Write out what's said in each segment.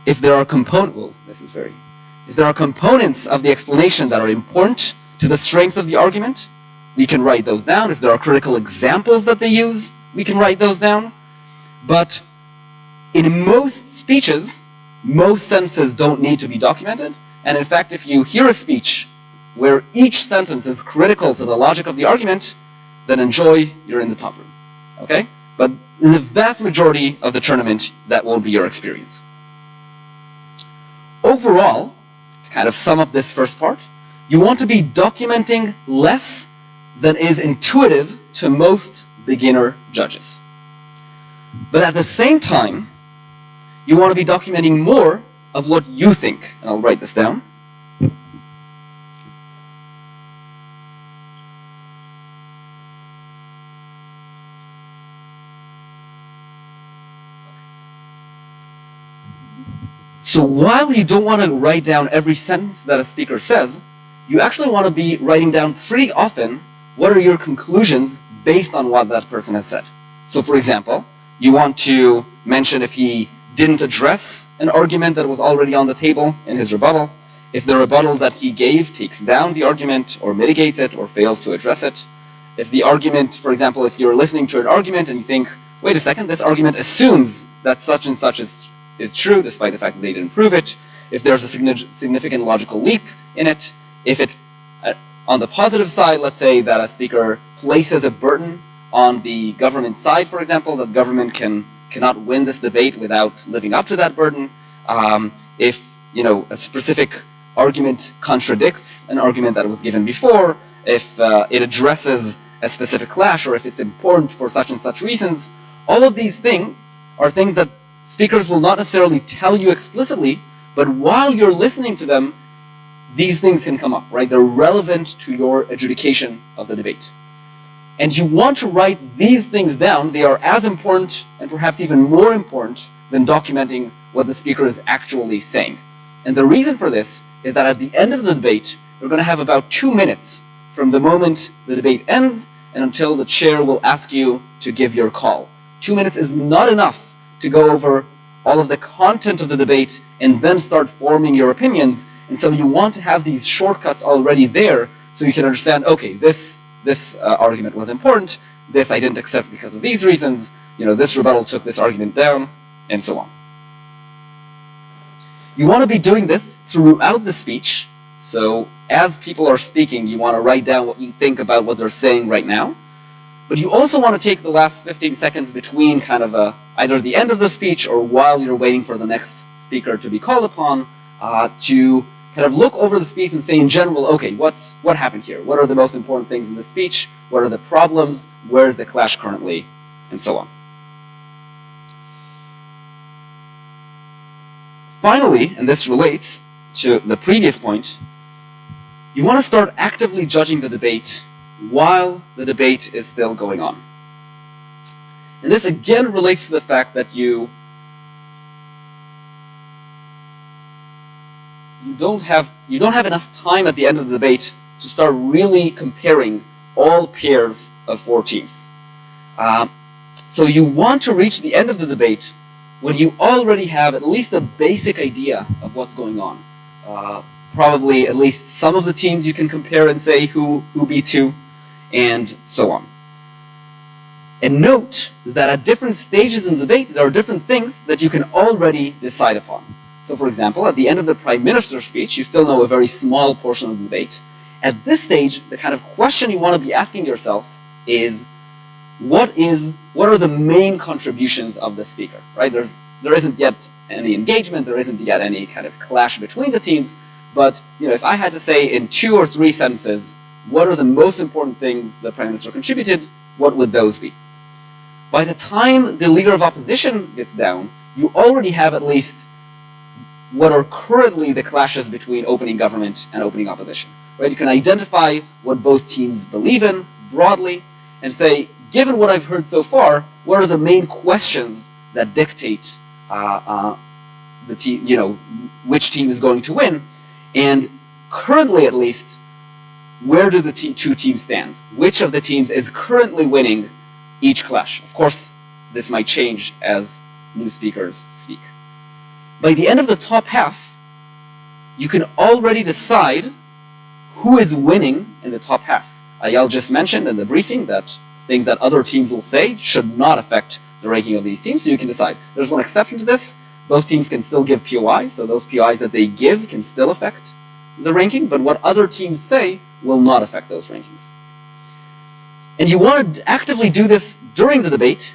if there are if there are components of the explanation that are important to the strength of the argument, we can write those down. If there are critical examples that they use, we can write those down. But in most speeches, most sentences don't need to be documented. And in fact, if you hear a speech where each sentence is critical to the logic of the argument, then enjoy, you're in the top room. Okay? But in the vast majority of the tournament, that won't be your experience. Overall, to kind of sum up this first part, you want to be documenting less than is intuitive to most beginner judges. But at the same time, you want to be documenting more of what you think. And I'll write this down. So while you don't want to write down every sentence that a speaker says, you actually want to be writing down pretty often what are your conclusions based on what that person has said. So for example, you want to mention if he didn't address an argument that was already on the table in his rebuttal, if the rebuttal that he gave takes down the argument or mitigates it or fails to address it, if the argument, for example, if you're listening to an argument and you think, wait a second, this argument assumes that such and such is true, despite the fact that they didn't prove it, if there's a significant logical leap in it, if it, on the positive side, let's say that a speaker places a burden on the government side, for example, that government cannot win this debate without living up to that burden, if a specific argument contradicts an argument that was given before, if it addresses a specific clash, or if it's important for such and such reasons, all of these things are things that speakers will not necessarily tell you explicitly, but while you're listening to them, these things can come up, right? They're relevant to your adjudication of the debate. And you want to write these things down. They are as important, and perhaps even more important, than documenting what the speaker is actually saying. And the reason for this is that at the end of the debate, you're going to have about 2 minutes from the moment the debate ends and until the chair will ask you to give your call. 2 minutes is not enough to go over all of the content of the debate and then start forming your opinions. And so you want to have these shortcuts already there so you can understand, okay, this argument was important, this I didn't accept because of these reasons, this rebuttal took this argument down, and so on. You want to be doing this throughout the speech. So as people are speaking, you want to write down what you think about what they're saying right now. But you also want to take the last 15 seconds between kind of either the end of the speech or while you're waiting for the next speaker to be called upon to kind of look over the speech and say in general, okay, what happened here? What are the most important things in the speech? What are the problems? Where is the clash currently? And so on. Finally, and this relates to the previous point, you want to start actively judging the debate while the debate is still going on. And this again relates to the fact that you don't have enough time at the end of the debate to start really comparing all pairs of 4 teams. So you want to reach the end of the debate when you already have at least a basic idea of what's going on. Probably at least some of the teams you can compare and say who beats who, and so on. And note that at different stages in the debate, there are different things that you can already decide upon. So for example, at the end of the Prime Minister's speech, you still know a very small portion of the debate. At this stage, the kind of question you want to be asking yourself is, what are the main contributions of the speaker, right? There isn't yet any engagement, there isn't yet any kind of clash between the teams, but if I had to say in 2 or 3 sentences, what are the most important things the Prime Minister contributed, what would those be? By the time the Leader of Opposition gets down, you already have at least what are currently the clashes between opening government and opening opposition. Right? You can identify what both teams believe in broadly and say, given what I've heard so far, what are the main questions that dictate the team, which team is going to win? And currently, at least, where do the 2 teams stand? Which of the teams is currently winning each clash? Of course, this might change as new speakers speak. by the end of the top half, you can already decide who is winning in the top half. Ayal just mentioned in the briefing that things that other teams will say should not affect the ranking of these teams, so you can decide. There's one exception to this. Both teams can still give POIs, so those POIs that they give can still affect the ranking, but what other teams say will not affect those rankings. And you want to actively do this during the debate,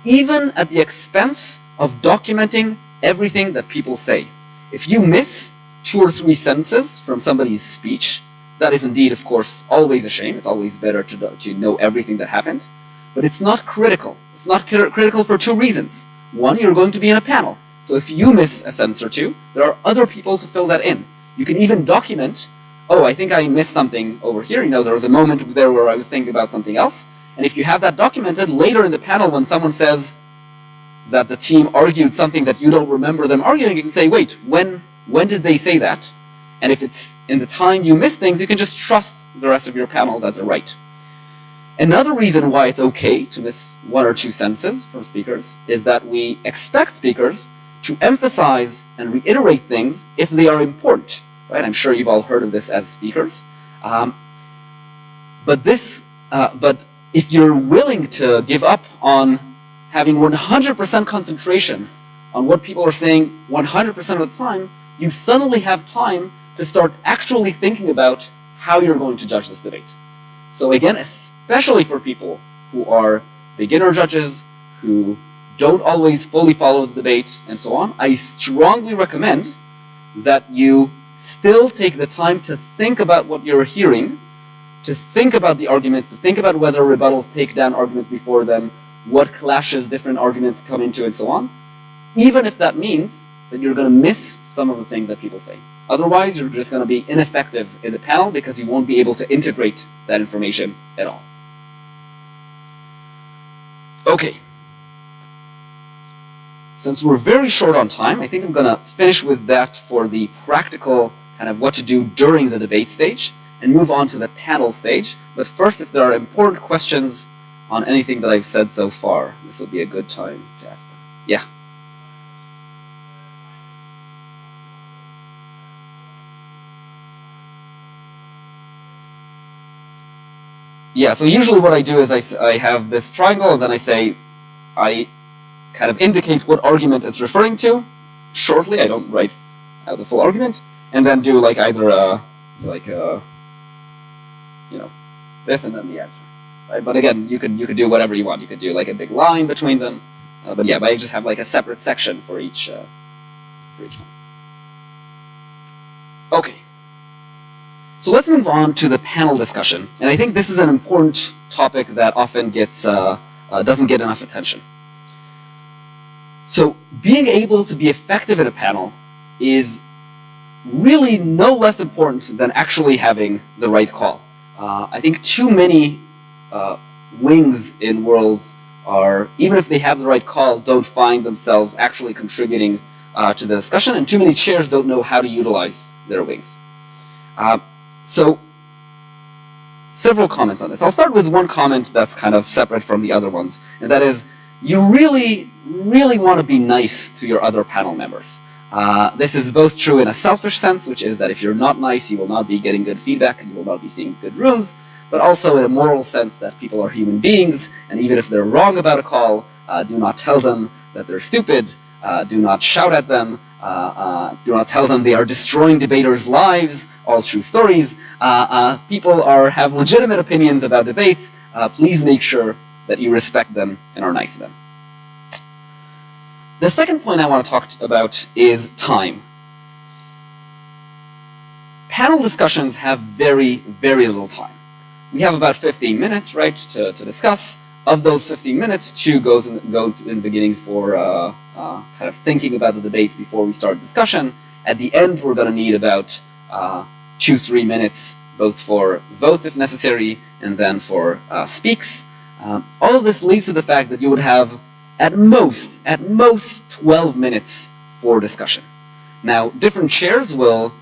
even at the expense of documenting everything that people say. If you miss 2 or 3 sentences from somebody's speech, that is indeed, of course, always a shame. It's always better to know everything that happened. But it's not critical. It's not critical for 2 reasons. One, you're going to be in a panel. So if you miss a sentence or 2, there are other people to fill that in. You can even document, oh, I think I missed something over here. You know, there was a moment there where I was thinking about something else. And if you have that documented, later in the panel when someone says that the team argued something that you don't remember them arguing, you can say, wait, when did they say that? And if it's in the time you miss things, you can just trust the rest of your panel that they're right. Another reason why it's okay to miss 1 or 2 sentences from speakers is that we expect speakers to emphasize and reiterate things if they are important. Right? I'm sure you've all heard of this as speakers. But if you're willing to give up on having 100% concentration on what people are saying 100% of the time, you suddenly have time to start actually thinking about how you're going to judge this debate. So again, especially for people who are beginner judges, who don't always fully follow the debate, and so on, I strongly recommend that you still take the time to think about what you're hearing, to think about the arguments, to think about whether rebuttals take down arguments before them, what clashes different arguments come into, and so on, even if that means that you're going to miss some of the things that people say. Otherwise, you're just going to be ineffective in the panel because you won't be able to integrate that information at all. Okay. Since we're very short on time, I think I'm going to finish with that for the practical kind of what to do during the debate stage and move on to the panel stage. But first, if there are important questions on anything that I've said so far, this will be a good time to ask them. Yeah. Yeah, so usually what I do is I have this triangle, and then I kind of indicate what argument it's referring to shortly. I don't write out the full argument, and then do like either this and then the answer. Right? But again, you could do whatever you want. You could do like a big line between them. But I just have like a separate section for each one. Okay. So let's move on to the panel discussion, and I think this is an important topic that often doesn't get enough attention. So being able to be effective in a panel is really no less important than actually having the right call. I think too many wings in Worlds are, even if they have the right call, don't find themselves actually contributing to the discussion, and too many chairs don't know how to utilize their wings. So, several comments on this. I'll start with one comment that's kind of separate from the other ones, and that is, you really, really want to be nice to your other panel members. This is both true in a selfish sense, which is that if you're not nice, you will not be getting good feedback, and you will not be seeing good rooms, but also in a moral sense that people are human beings, and even if they're wrong about a call, do not tell them that they're stupid, do not shout at them, do not tell them they are destroying debaters' lives, all true stories. People have legitimate opinions about debates. Please make sure that you respect them and are nice to them. The second point I want to talk about is time. Panel discussions have very, very little time. We have about 15 minutes, right, to discuss. Of those 15 minutes, 2 go in the beginning for kind of thinking about the debate before we start discussion. At the end, we're going to need about 2-3 minutes, both for votes if necessary, and then for speaks. All of this leads to the fact that you would have at most 12 minutes for discussion. Now, different chairs will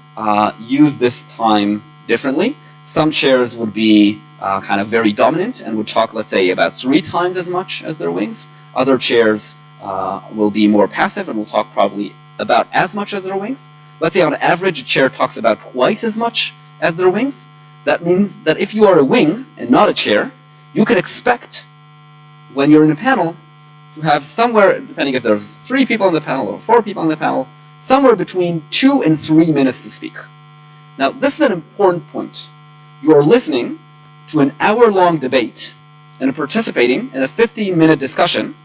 use this time differently. Some chairs would be kind of very dominant and would talk, let's say, about 3 times as much as their wings. Other chairs will be more passive and will talk probably about as much as their wings. Let's say on average a chair talks about twice as much as their wings. That means that if you are a wing and not a chair, you could expect when you're in a panel to have somewhere, depending if there's 3 people on the panel or 4 people on the panel, somewhere between 2 and 3 minutes to speak. Now, this is an important point. You are listening to an hour-long debate and participating in a 15-minute discussion,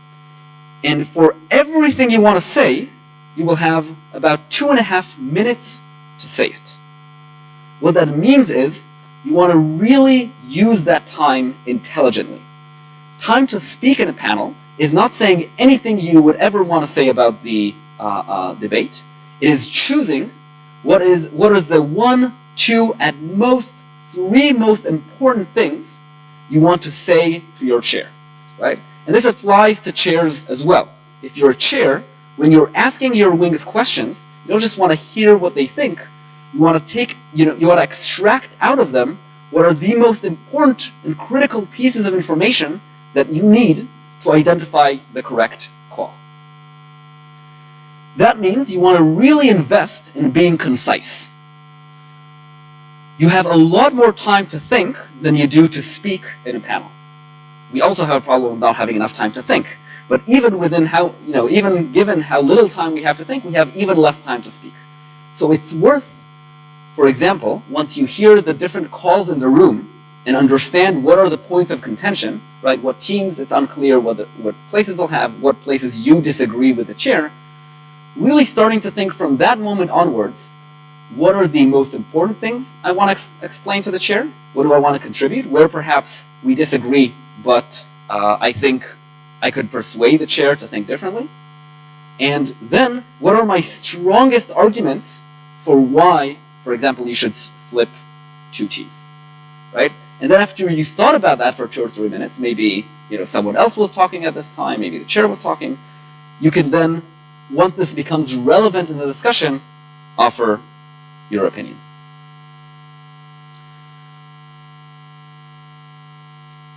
and for everything you want to say, you will have about 2.5 minutes to say it. What that means is you want to really use that time intelligently. Time to speak in a panel is not saying anything you would ever want to say about the debate. It is choosing what is the 1, 2, at most 3 most important things you want to say to your chair, right? And this applies to chairs as well. If you're a chair, when you're asking your wings questions, you don't just want to hear what they think. You want to take, you want to extract out of them what are the most important and critical pieces of information that you need to identify the correct call. That means you want to really invest in being concise. You have a lot more time to think than you do to speak in a panel. We also have a problem with not having enough time to think. But even within even given how little time we have to think, we have even less time to speak. So it's worth, for example, once you hear the different calls in the room and understand what are the points of contention, right? What teams it's unclear, what places they'll have, what places you disagree with the chair, really starting to think from that moment onwards, what are the most important things I want to explain to the chair? What do I want to contribute? Where perhaps we disagree, but I think I could persuade the chair to think differently. And then, what are my strongest arguments for why, for example, you should flip 2 teams, right? And then after you thought about that for 2 or 3 minutes, maybe someone else was talking at this time, maybe the chair was talking, you can then, once this becomes relevant in the discussion, offer your opinion.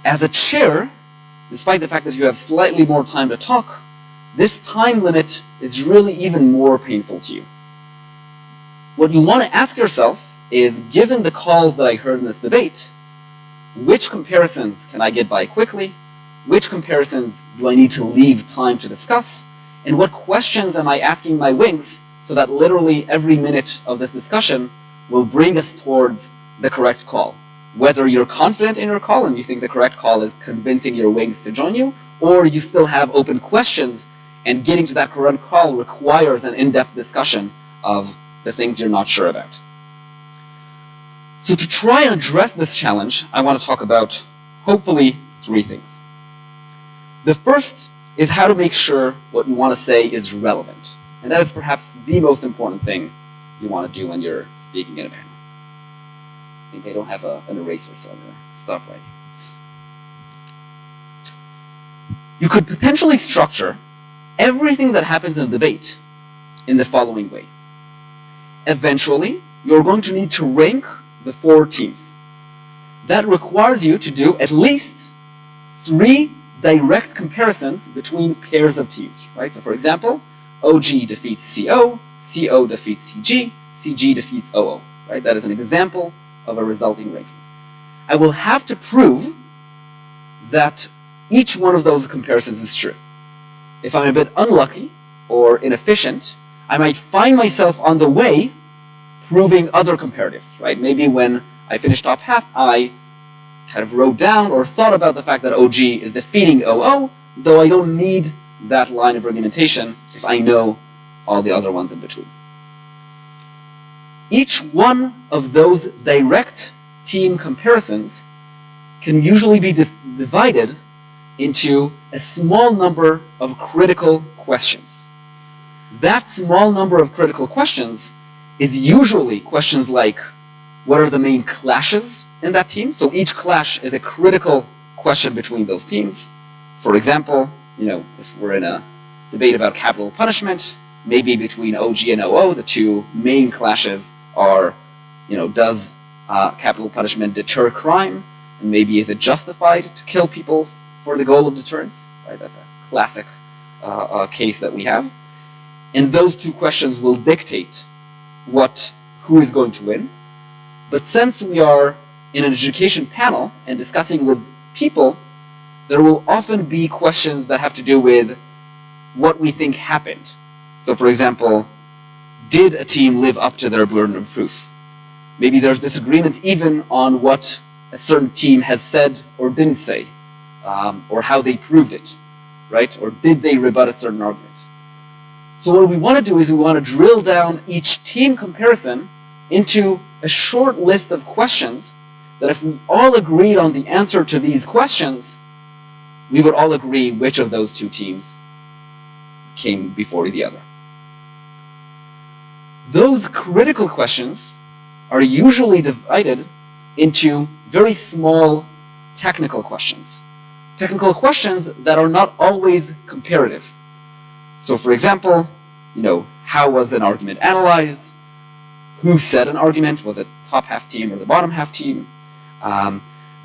As a chair, despite the fact that you have slightly more time to talk, this time limit is really even more painful to you. What you want to ask yourself is, given the calls that I heard in this debate, which comparisons can I get by quickly? Which comparisons do I need to leave time to discuss? And what questions am I asking my wings so that literally every minute of this discussion will bring us towards the correct call? Whether you're confident in your call and you think the correct call is convincing your wings to join you, or you still have open questions and getting to that correct call requires an in-depth discussion of the things you're not sure about. So to try and address this challenge, I want to talk about, hopefully, 3 things. The first is how to make sure what you want to say is relevant. And that is perhaps the most important thing you want to do when you're speaking in a panel. I think I don't have an eraser, so I'm going to stop writing. You could potentially structure everything that happens in the debate in the following way. Eventually, you're going to need to rank the 4 teams. That requires you to do at least 3 direct comparisons between pairs of teams, right? So for example, OG defeats CO, CO defeats CG, CG defeats OO, right? That is an example of a resulting ranking. I will have to prove that each one of those comparisons is true. If I'm a bit unlucky or inefficient, I might find myself on the way proving other comparatives, right? Maybe when I finished top half, I kind of wrote down or thought about the fact that OG is defeating OO, though I don't need that line of argumentation if I know all the other ones in between. Each one of those direct team comparisons can usually be divided into a small number of critical questions. That small number of critical questions is usually questions like, what are the main clashes in that team? So each clash is a critical question between those teams. For example, if we're in a debate about capital punishment, maybe between OG and OO, the 2 main clashes are, does capital punishment deter crime? And maybe is it justified to kill people for the goal of deterrence? Right? That's a classic case that we have. and those two questions will dictate who is going to win. But since we are in an adjudication panel and discussing with people, there will often be questions that have to do with what we think happened. So for example, did a team live up to their burden of proof? Maybe there's disagreement even on what a certain team has said or didn't say, or how they proved it, right? Or did they rebut a certain argument? So what we want to do is we want to drill down each team comparison into a short list of questions that if we all agreed on the answer to these questions, we would all agree which of those two teams came before the other. Those critical questions are usually divided into very small technical questions. Technical questions that are not always comparative. So for example, how was an argument analyzed? Who said an argument? Was it top half team or the bottom half team?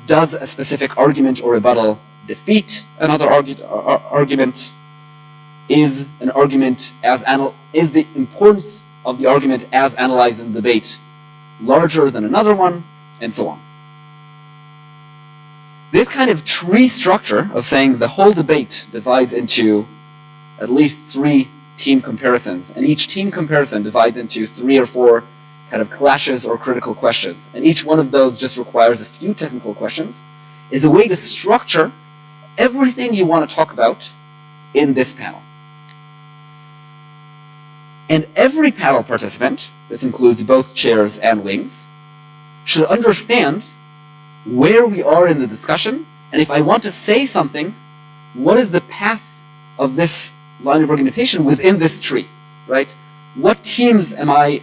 Does a specific argument or rebuttal defeat another argument? Is the importance of the argument as analyzed in the debate larger than another one? And so on. This kind of tree structure of saying the whole debate divides into at least 3 team comparisons, and each team comparison divides into 3 or 4 kind of clashes or critical questions, and each one of those just requires a few technical questions, is a way to structure everything you want to talk about in this panel. And every panel participant, this includes both chairs and wings, should understand where we are in the discussion, and if I want to say something, what is the path of this line of argumentation within this tree, right? What teams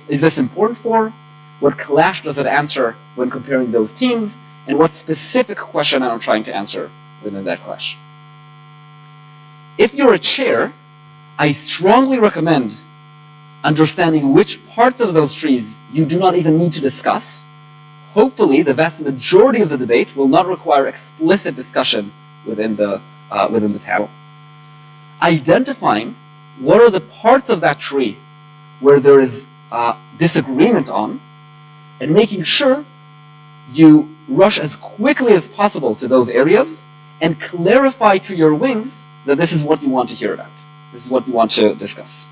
is this important for? What clash does it answer when comparing those teams? And what specific question am I trying to answer within that clash? If you're a chair, I strongly recommend understanding which parts of those trees you do not even need to discuss. Hopefully, the vast majority of the debate will not require explicit discussion within the panel. Identifying what are the parts of that tree where there is disagreement on, and making sure you rush as quickly as possible to those areas and clarify to your wings that this is what you want to hear about. This is what you want to discuss.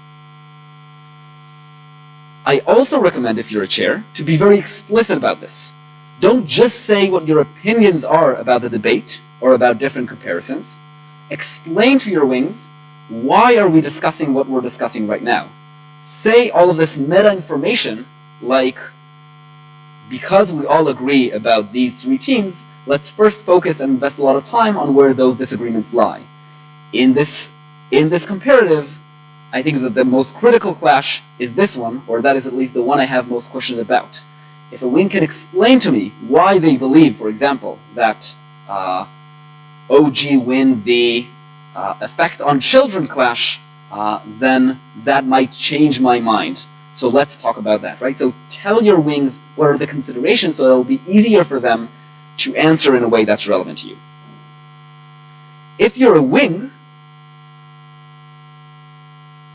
I also recommend, if you're a chair, to be very explicit about this. Don't just say what your opinions are about the debate or about different comparisons. Explain to your wings, why are we discussing what we're discussing right now? Say all of this meta information like, because we all agree about these 3 teams, let's first focus and invest a lot of time on where those disagreements lie. In this comparative, I think that the most critical clash is this one, or that is at least the one I have most questions about. If a wing can explain to me why they believe, for example, that OG win the effect on children clash, then that might change my mind. So let's talk about that, right? So tell your wings what are the considerations so it'll be easier for them to answer in a way that's relevant to you. If you're a wing,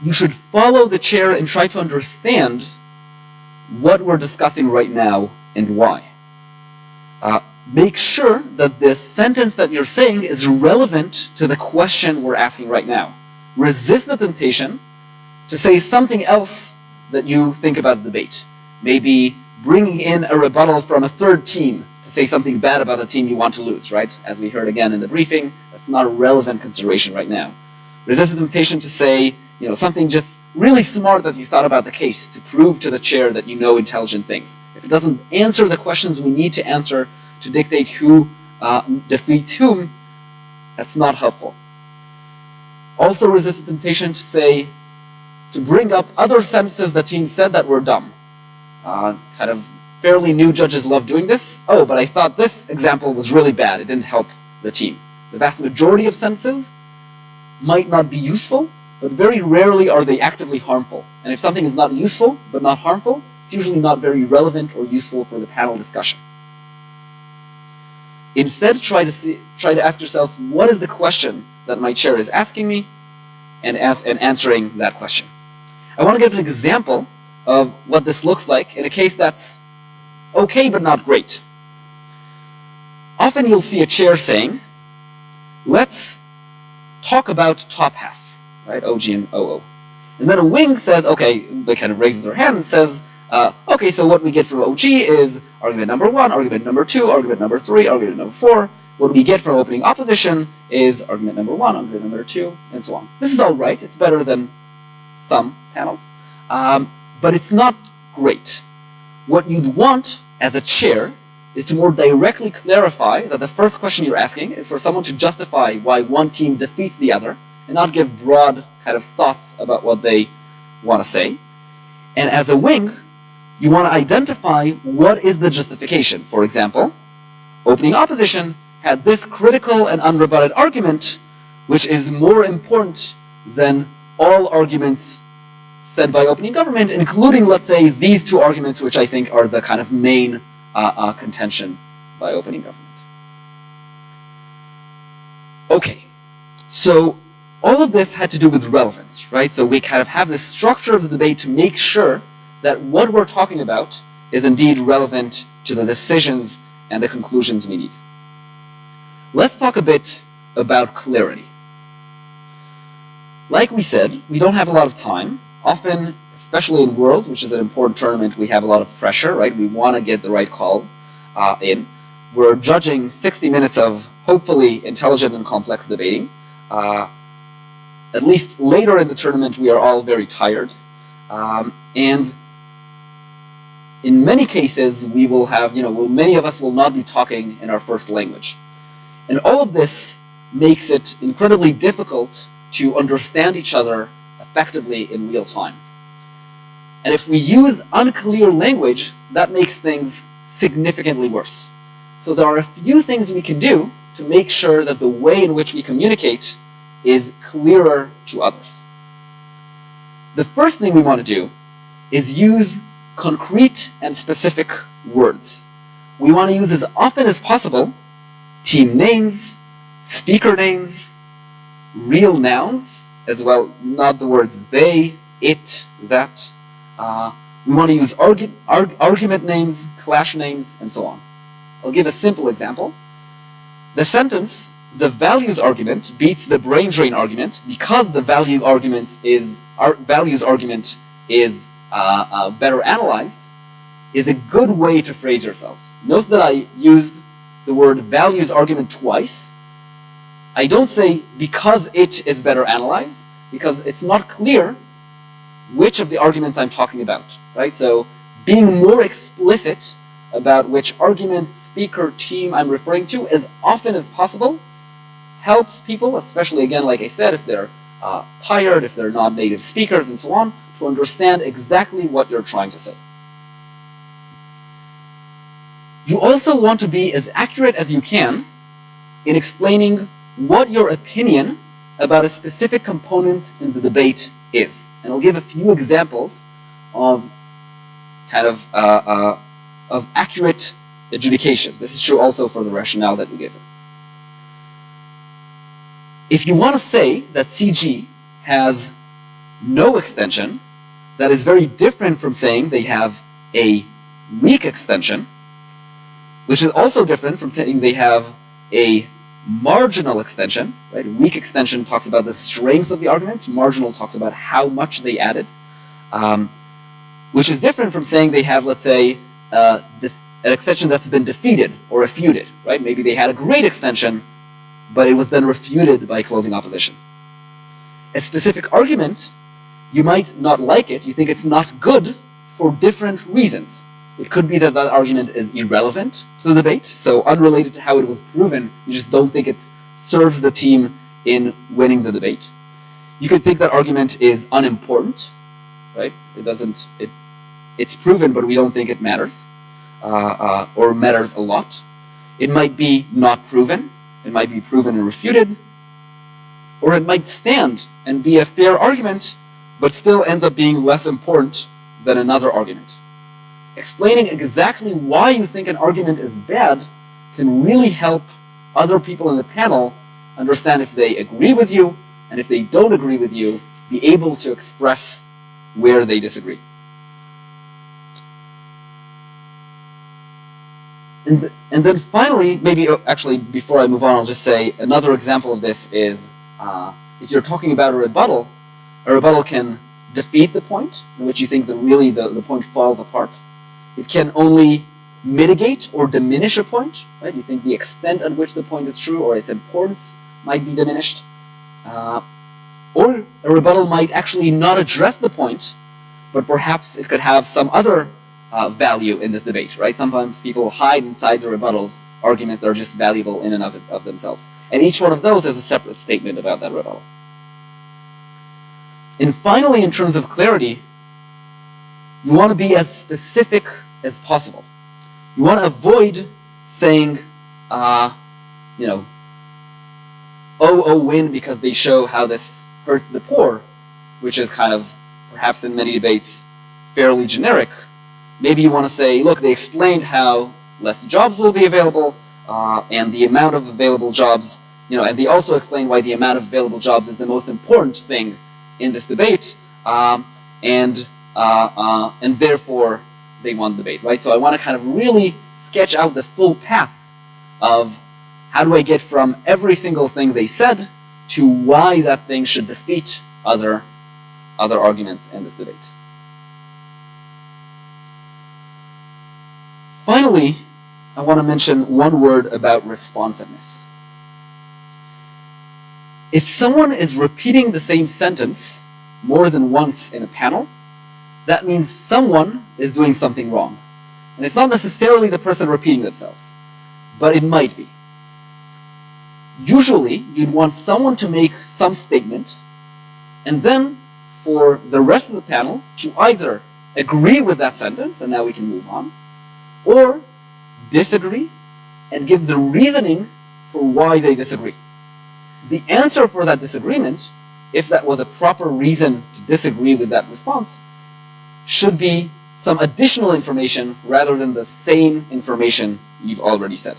you should follow the chair and try to understand what we're discussing right now and why. Make sure that the sentence that you're saying is relevant to the question we're asking right now. Resist the temptation to say something else that you think about the debate. Maybe bringing in a rebuttal from a third team to say something bad about the team you want to lose, right? As we heard again in the briefing, that's not a relevant consideration right now. Resist the temptation to say, something just really smart that you thought about the case to prove to the chair that you know intelligent things. If it doesn't answer the questions we need to answer to dictate who defeats whom, that's not helpful. Also resist the temptation to bring up other sentences the team said that were dumb. Kind of fairly new judges love doing this. Oh, but I thought this example was really bad. It didn't help the team. The vast majority of sentences might not be useful, but very rarely are they actively harmful. And if something is not useful but not harmful, it's usually not very relevant or useful for the panel discussion. Instead, try to ask yourself, what is the question that my chair is asking me, and answering that question. I want to give an example of what this looks like in a case that's okay but not great. Often you'll see a chair saying, let's talk about top half, right? OG and OO. And then a wing says, okay, they kind of raises their hand and says, okay, so what we get from OG is argument number 1, argument number 2, argument number 3, argument number 4. What we get from opening opposition is argument number 1, argument number 2, and so on. This is all right. It's better than some panels, but it's not great. What you'd want as a chair is to more directly clarify that the first question you're asking is for someone to justify why one team defeats the other and not give broad kind of thoughts about what they want to say. And as a wing, you want to identify what is the justification. For example, opening opposition had this critical and unrebutted argument, which is more important than all arguments said by opening government, including, let's say, these 2 arguments, which I think are the kind of main contention by opening government. Okay, so all of this had to do with relevance, right? So we kind of have this structure of the debate to make sure that what we're talking about is indeed relevant to the decisions and the conclusions we need. Let's talk a bit about clarity. Like we said, we don't have a lot of time. Often, especially in Worlds, which is an important tournament, we have a lot of pressure, right? We want to get the right call in. We're judging 60 minutes of hopefully intelligent and complex debating. At least later in the tournament, we are all very tired. And in many cases, we will have, many of us will not be talking in our first language. And all of this makes it incredibly difficult to understand each other effectively in real time. And if we use unclear language, that makes things significantly worse. So there are a few things we can do to make sure that the way in which we communicate is clearer to others. The first thing we want to do is use concrete and specific words. We want to use as often as possible team names, speaker names, real nouns, as well, not the words they, it, that. We want to use argument names, clash names, and so on. I'll give a simple example. The sentence, the values argument beats the brain drain argument because the values argument is better analyzed, is a good way to phrase yourselves. Notice that I used the word values argument twice. I don't say because it is better analyzed, because it's not clear which of the arguments I'm talking about, right? So being more explicit about which argument, speaker, team I'm referring to as often as possible helps people, especially, again, like I said, if they're tired, if they're not native speakers, and so on, to understand exactly what you're trying to say. You also want to be as accurate as you can in explaining what your opinion about a specific component in the debate is. And I'll give a few examples of kind of accurate adjudication. This is true also for the rationale that we give. If you want to say that CG has no extension, that is very different from saying they have a weak extension, which is also different from saying they have a marginal extension, right? Weak extension talks about the strength of the arguments. Marginal talks about how much they added, which is different from saying they have, let's say, an extension that's been defeated or refuted, right? Maybe they had a great extension, but it was then refuted by closing opposition. A specific argument, you might not like it. You think it's not good for different reasons. It could be that that argument is irrelevant to the debate, so unrelated to how it was proven, you just don't think it serves the team in winning the debate. You could think that argument is unimportant, right? It's proven, but we don't think it matters, or matters a lot. It might be not proven. It might be proven and refuted, or it might stand and be a fair argument, but still ends up being less important than another argument. Explaining exactly why you think an argument is bad can really help other people in the panel understand if they agree with you, and if they don't agree with you, be able to express where they disagree. And then finally, maybe actually before I move on, I'll just say another example of this is if you're talking about a rebuttal can defeat the point in which you think that really the point falls apart. It can only mitigate or diminish a point, right? You think the extent at which the point is true or its importance might be diminished. Or a rebuttal might actually not address the point, but perhaps it could have some other value in this debate, right? Sometimes people hide inside the rebuttals arguments that are just valuable in and of themselves. And each one of those is a separate statement about that rebuttal. And finally, in terms of clarity, you want to be as specific as possible. You want to avoid saying, win because they show how this hurts the poor, which is kind of, perhaps in many debates, fairly generic. Maybe you want to say, look, they explained how less jobs will be available, and the amount of available jobs, and they also explained why the amount of available jobs is the most important thing in this debate, and therefore they won the debate, right? So I want to kind of really sketch out the full path of how do I get from every single thing they said to why that thing should defeat other arguments in this debate. Finally, I want to mention one word about responsiveness. If someone is repeating the same sentence more than once in a panel, that means someone is doing something wrong. And it's not necessarily the person repeating themselves, but it might be. Usually, you'd want someone to make some statement, and then for the rest of the panel to either agree with that sentence, and now we can move on, or disagree and give the reasoning for why they disagree. The answer for that disagreement, if that was a proper reason to disagree with that response, should be some additional information rather than the same information you've already said.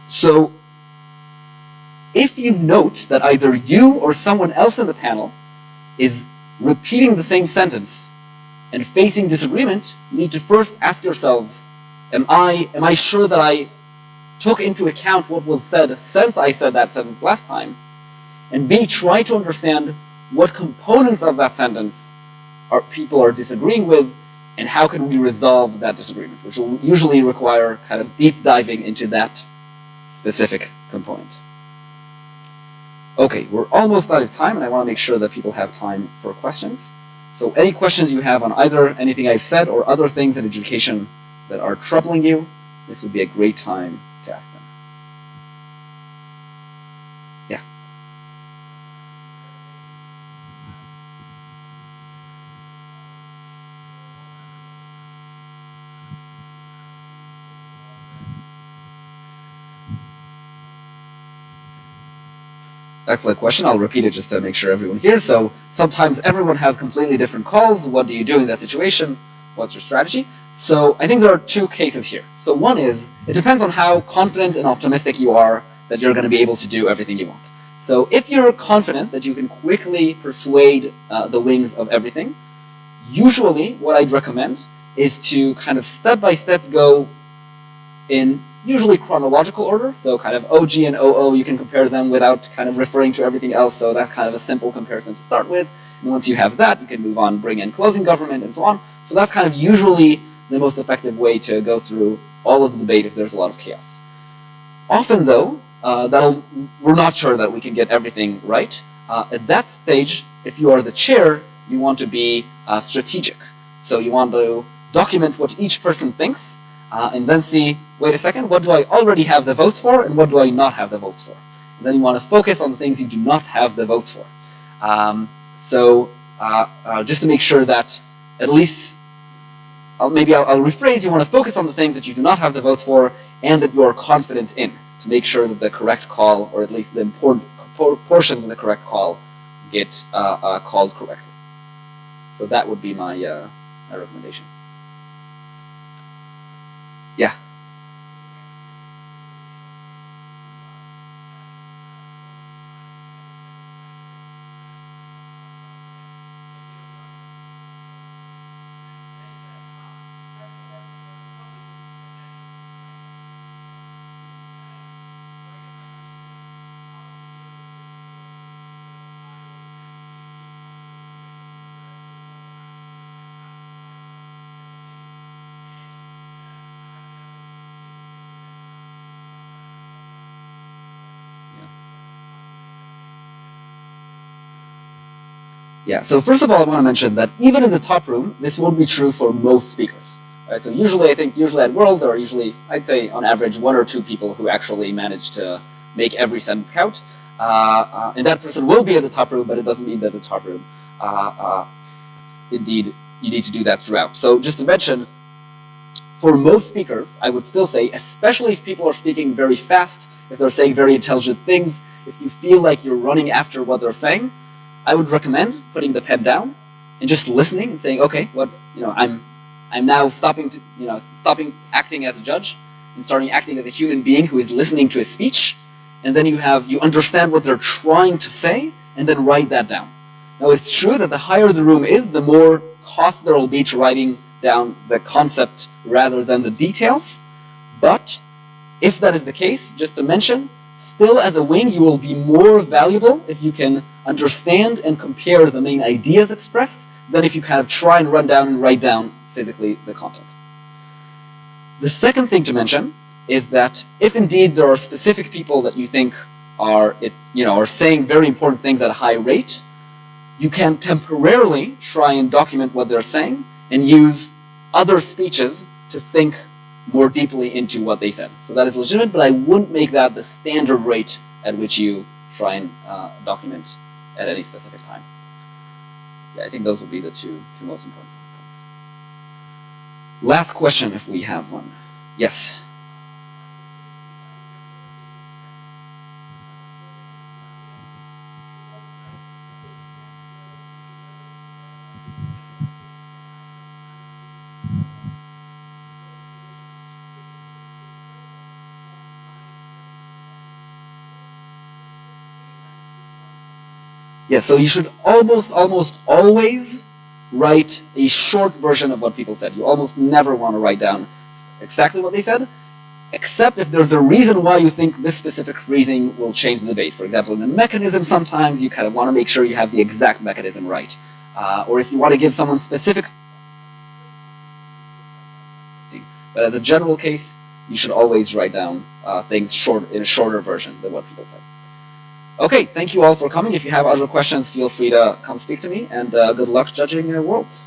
So if you note that either you or someone else in the panel is repeating the same sentence and facing disagreement, you need to first ask yourselves, am I sure that I took into account what was said since I said that sentence last time? And B, try to understand what components of that sentence people are disagreeing with, and how can we resolve that disagreement, which will usually require kind of deep diving into that specific component. Okay, we're almost out of time, and I want to make sure that people have time for questions. So any questions you have on either anything I've said or other things in education that are troubling you, this would be a great time to ask them. Yeah. Excellent question. I'll repeat it just to make sure everyone hears. So sometimes everyone has completely different calls. What do you do in that situation? What's your strategy? So I think there are two cases here. So one is, it depends on how confident and optimistic you are that you're going to be able to do everything you want. So if you're confident that you can quickly persuade the wings of everything, usually what I'd recommend is to kind of step-by-step go in usually chronological order, so kind of OG and OO, you can compare them without kind of referring to everything else, so that's kind of a simple comparison to start with. And once you have that, you can move on, bring in closing government, and so on. So that's kind of usually the most effective way to go through all of the debate if there's a lot of chaos. Often, though, we're not sure that we can get everything right. At that stage, if you are the chair, you want to be strategic. So you want to document what each person thinks, and then see, wait a second, what do I already have the votes for, and what do I not have the votes for? And then you want to focus on the things you do not have the votes for. Just to make sure that at least, I'll rephrase, you want to focus on the things that you do not have the votes for and that you are confident in, to make sure that the correct call, or at least the important portions of the correct call, get called correctly. So that would be my recommendation. Yeah. Yeah, so first of all, I want to mention that even in the top room, this won't be true for most speakers. Right? So usually, I think, at Worlds, there are usually, I'd say, on average, 1 or 2 people who actually manage to make every sentence count. And that person will be in the top room, but it doesn't mean that the top room, indeed, you need to do that throughout. So just to mention, for most speakers, I would still say, especially if people are speaking very fast, if they're saying very intelligent things, if you feel like you're running after what they're saying, I would recommend putting the pen down and just listening and saying, okay, I'm now stopping acting as a judge and starting acting as a human being who is listening to a speech, and then you understand what they're trying to say, and then write that down. Now, it's true that the higher the room is, the more cost there will be to writing down the concept rather than the details. But if that is the case, just to mention, still as a wing, you will be more valuable if you can understand and compare the main ideas expressed than if you kind of try and run down and write down physically the content. The second thing to mention is that if indeed there are specific people that you think are saying very important things at a high rate, you can temporarily try and document what they're saying and use other speeches to think more deeply into what they said. So that is legitimate, but I wouldn't make that the standard rate at which you try and document at any specific time. Yeah, I think those would be the two most important points. Last question, if we have one. Yes? Yes, so you should almost always write a short version of what people said. You almost never want to write down exactly what they said, except if there's a reason why you think this specific phrasing will change the debate. For example, in the mechanism, sometimes you kind of want to make sure you have the exact mechanism right. Or if you want to give someone specific. But as a general case, you should always write down things in a shorter version than what people said. Okay, thank you all for coming. If you have other questions, feel free to come speak to me, and good luck judging Worlds.